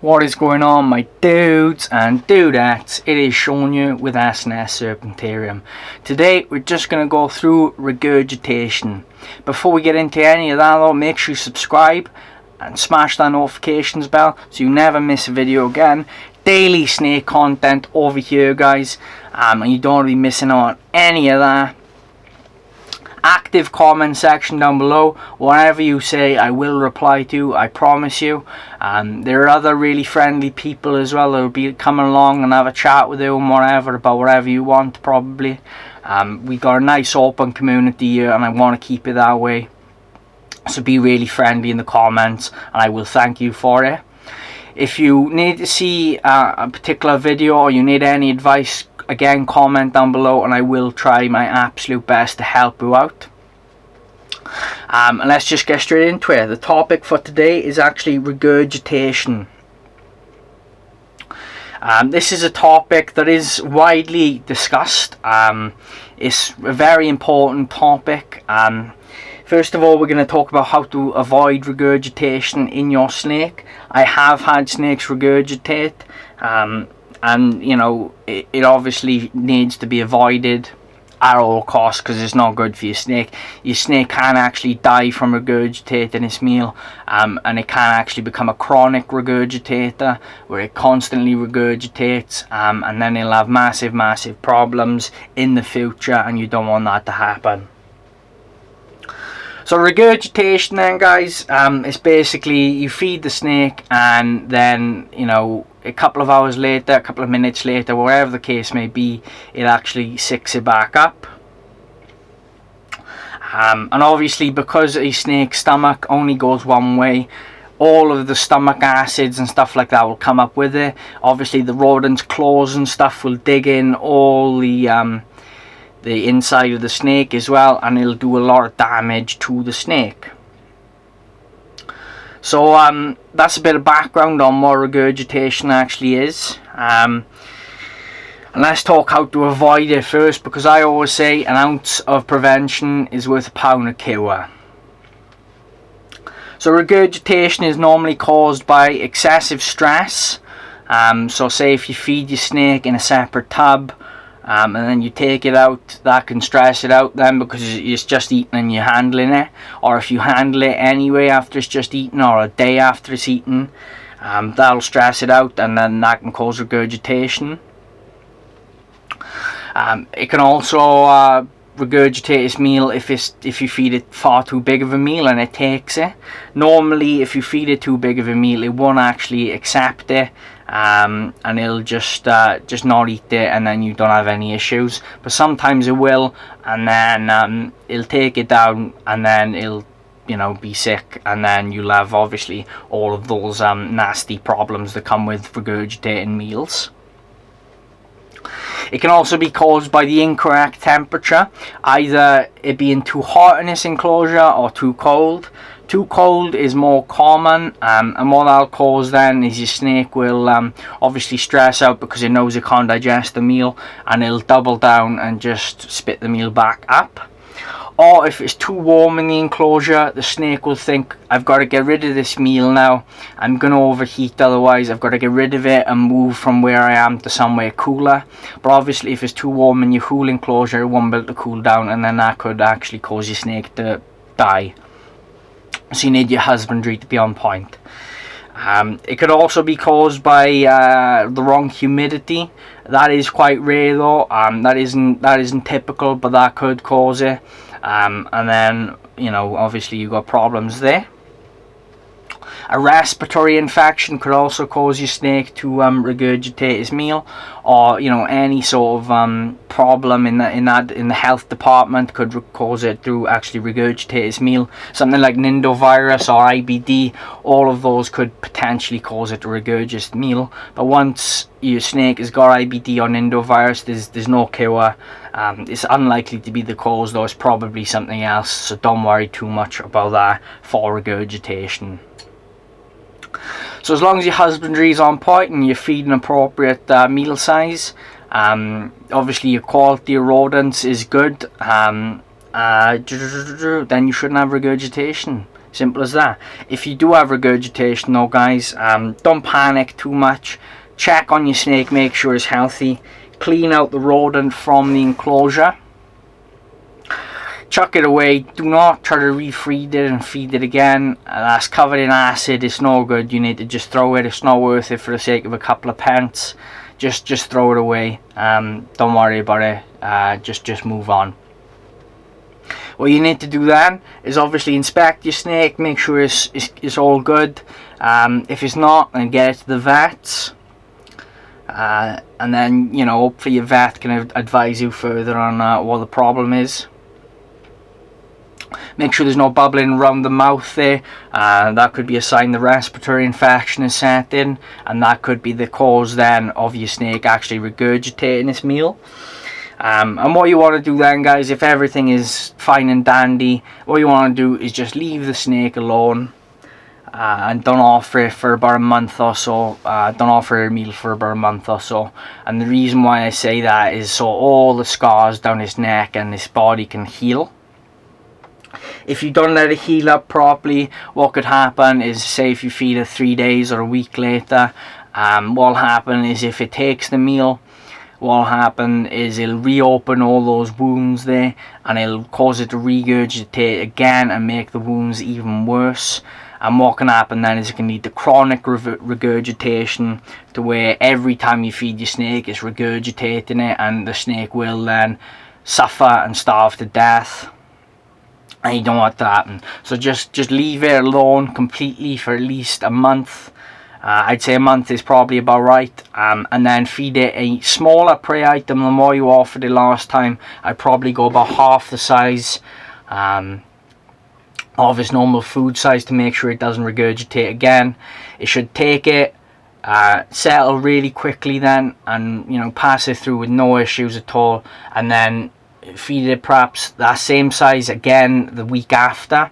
What is going on, my dudes and dudettes? It is Sean with S&S Serpentarium. Today we're just going to go through regurgitation. Before we get into any of that though, make sure you subscribe and smash that notifications bell so you never miss a video again. Daily snake content over here, guys, and you don't want to be missing out on any of that. Active comment section down below. Whatever you say I will reply to, I promise you. There are other really friendly people as well that will be coming along and have a chat with you and whatever about whatever you want, probably. We got a nice open community here and I want to keep it that way, so be really friendly in the comments and I will thank you for it. If you need to see a particular video or you need any advice, again, comment down below and I will try my absolute best to help you out. And let's just get straight into it. The topic for today is actually regurgitation. This is a topic that is widely discussed. It's a very important topic. First of all, we're going to talk about how to avoid regurgitation in your snake. I have had snakes regurgitate. And you know, it obviously needs to be avoided at all costs because it's not good for your snake. Your snake can actually die from regurgitating its meal, and it can actually become a chronic regurgitator where it constantly regurgitates, and then it'll have massive problems in the future, and you don't want that to happen. So regurgitation then, guys, is basically you feed the snake and then, you know, a couple of hours later, a couple of minutes later, whatever the case may be, it actually sicks it back up. And obviously because a snake's stomach only goes one way, all of the stomach acids and stuff like that will come up with it. Obviously the rodent's claws and stuff will dig in all the inside of the snake as well, and it'll do a lot of damage to the snake. So that's a bit of background on what regurgitation actually is. And let's talk how to avoid it first, because I always say an ounce of prevention is worth a pound of cure. So regurgitation is normally caused by excessive stress. So say if you feed your snake in a separate tub, and then you take it out, that can stress it out then because it's just eaten and you're handling it. Or if you handle it anyway after it's just eaten, or a day after it's eaten, that'll stress it out and then that can cause regurgitation. It can also regurgitate its meal if you feed it far too big of a meal and it takes it. Normally if you feed it too big of a meal, it won't actually accept it, and it'll just not eat it, and then you don't have any issues. But sometimes it will, and then it'll take it down, and then it'll, you know, be sick, and then you'll have obviously all of those nasty problems that come with regurgitating meals. It can also be caused by the incorrect temperature, either it being too hot in this enclosure or too cold. Too cold is more common, and what that'll cause then is your snake will obviously stress out because it knows it can't digest the meal, and it'll double down and just spit the meal back up. Or if it's too warm in the enclosure, the snake will think, I've got to get rid of this meal now, I'm going to overheat otherwise, I've got to get rid of it and move from where I am to somewhere cooler. But obviously if it's too warm in your cool enclosure, it won't be able to cool down, and then that could actually cause your snake to die. So you need your husbandry to be on point. It could also be caused by the wrong humidity. That is quite rare though. That isn't typical, but that could cause it. And then, you know, obviously you've got problems there. A respiratory infection could also cause your snake to regurgitate its meal, or, you know, any sort of problem in the health department could cause it to actually regurgitate its meal. Something like nindovirus or IBD, all of those could potentially cause it to regurgitate meal. But once your snake has got IBD or nindovirus, there's no cure. It's unlikely to be the cause though. It's probably something else, so don't worry too much about that for regurgitation. So as long as your husbandry is on point and you're feeding appropriate meal size, obviously your quality of rodents is good, then you shouldn't have regurgitation. Simple as that. If you do have regurgitation though, guys, don't panic too much. Check on your snake, make sure it's healthy. Clean out the rodent from the enclosure. Chuck it away. Do not try to refeed it and feed it again. That's covered in acid. It's no good. You need to just throw it. It's not worth it for the sake of a couple of pence. Just throw it away. Don't worry about it. Just move on. What you need to do then is obviously inspect your snake. Make sure it's all good. If it's not, then get it to the vets. And then, you know, hopefully your vet can advise you further on what the problem is. Make sure there's no bubbling around the mouth there. That could be a sign the respiratory infection is set in, and that could be the cause then of your snake actually regurgitating its meal. And what you want to do then, guys, if everything is fine and dandy, what you want to do is just leave the snake alone. And don't offer it for about a month or so. Don't offer a meal for about a month or so. And the reason why I say that is so all the scars down his neck and his body can heal. If you don't let it heal up properly, what could happen is, say if you feed it 3 days or a week later, what'll happen is if it takes the meal, what'll happen is it'll reopen all those wounds there, and it'll cause it to regurgitate again and make the wounds even worse. And what can happen then is it can lead to chronic regurgitation, to where every time you feed your snake it's regurgitating it, and the snake will then suffer and starve to death. And you don't want that to happen. So just leave it alone completely for at least a month. I'd say a month is probably about right. And then feed it a smaller prey item than what you offered it last time. I'd probably go about half the size of its normal food size to make sure it doesn't regurgitate again. It should take it, settle really quickly then, and you know, pass it through with no issues at all. And then feed it perhaps that same size again the week after,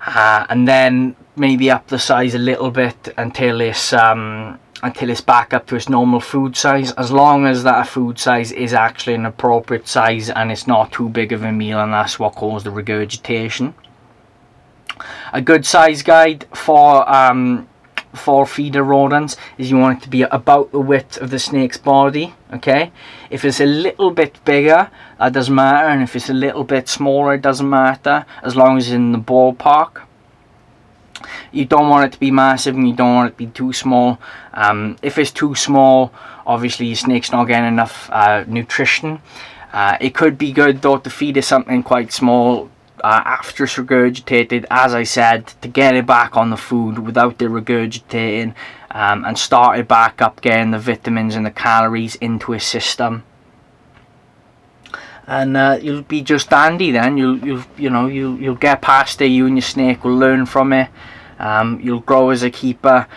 and then maybe up the size a little bit until it's back up to its normal food size, as long as that food size is actually an appropriate size and it's not too big of a meal, and that's what caused the regurgitation. A good size guide for feeder rodents is you want it to be about the width of the snake's body. Okay, if it's a little bit bigger, that doesn't matter, and if it's a little bit smaller, it doesn't matter, as long as it's in the ballpark. You don't want it to be massive, and you don't want it to be too small. If it's too small, obviously your snake's not getting enough nutrition. It could be good though to feed it something quite small after it's regurgitated, as I said, to get it back on the food without it regurgitating, and start it back up, getting the vitamins and the calories into his system. And you'll be just dandy then. You'll get past it. You and your snake will learn from it. You'll grow as a keeper.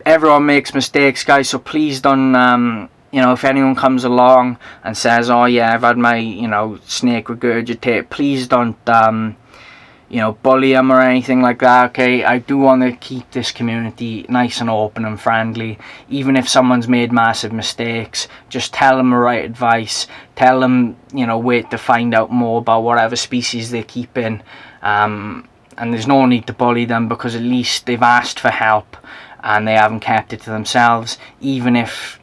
Everyone makes mistakes, guys, so please don't if anyone comes along and says, oh yeah, I've had my snake regurgitate, please don't bully them or anything like that. Okay, I do want to keep this community nice and open and friendly. Even if someone's made massive mistakes, just tell them the right advice, tell them wait to find out more about whatever species they're keeping, and there's no need to bully them, because at least they've asked for help and they haven't kept it to themselves. Even if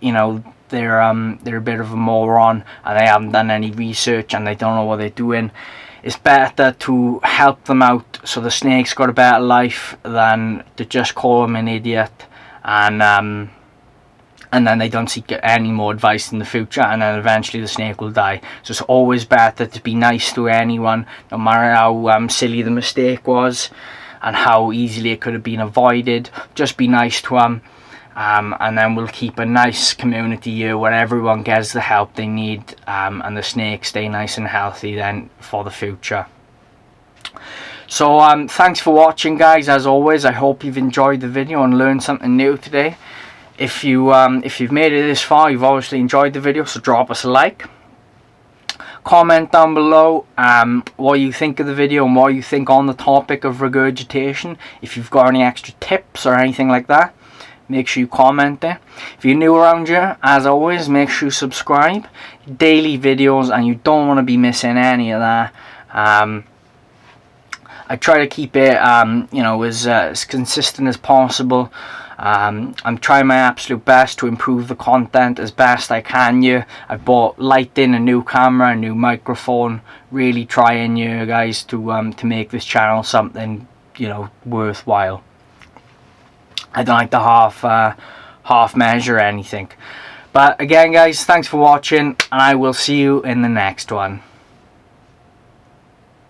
they're a bit of a moron and they haven't done any research and they don't know what they're doing, it's better to help them out so the snake's got a better life than to just call them an idiot and then they don't seek any more advice in the future, and then eventually the snake will die. So it's always better to be nice to anyone, no matter how silly the mistake was and how easily it could have been avoided. Just be nice to them. And then we'll keep a nice community here where everyone gets the help they need, and the snakes stay nice and healthy then for the future. So thanks for watching, guys. As always, I hope you've enjoyed the video and learned something new today. If you've made it this far, you've obviously enjoyed the video, so drop us a like. Comment down below what you think of the video and what you think on the topic of regurgitation. If you've got any extra tips or anything like that, make sure you comment there. If you're new around here, as always, make sure you subscribe. Daily videos, and you don't want to be missing any of that. I try to keep it you know, as consistent as possible. I'm trying my absolute best to improve the content as best I can here. I've bought lighting, a new camera, a new microphone, really trying here, guys, to make this channel something, you know, worthwhile. I don't like to half measure anything. But again, guys, thanks for watching, and I will see you in the next one.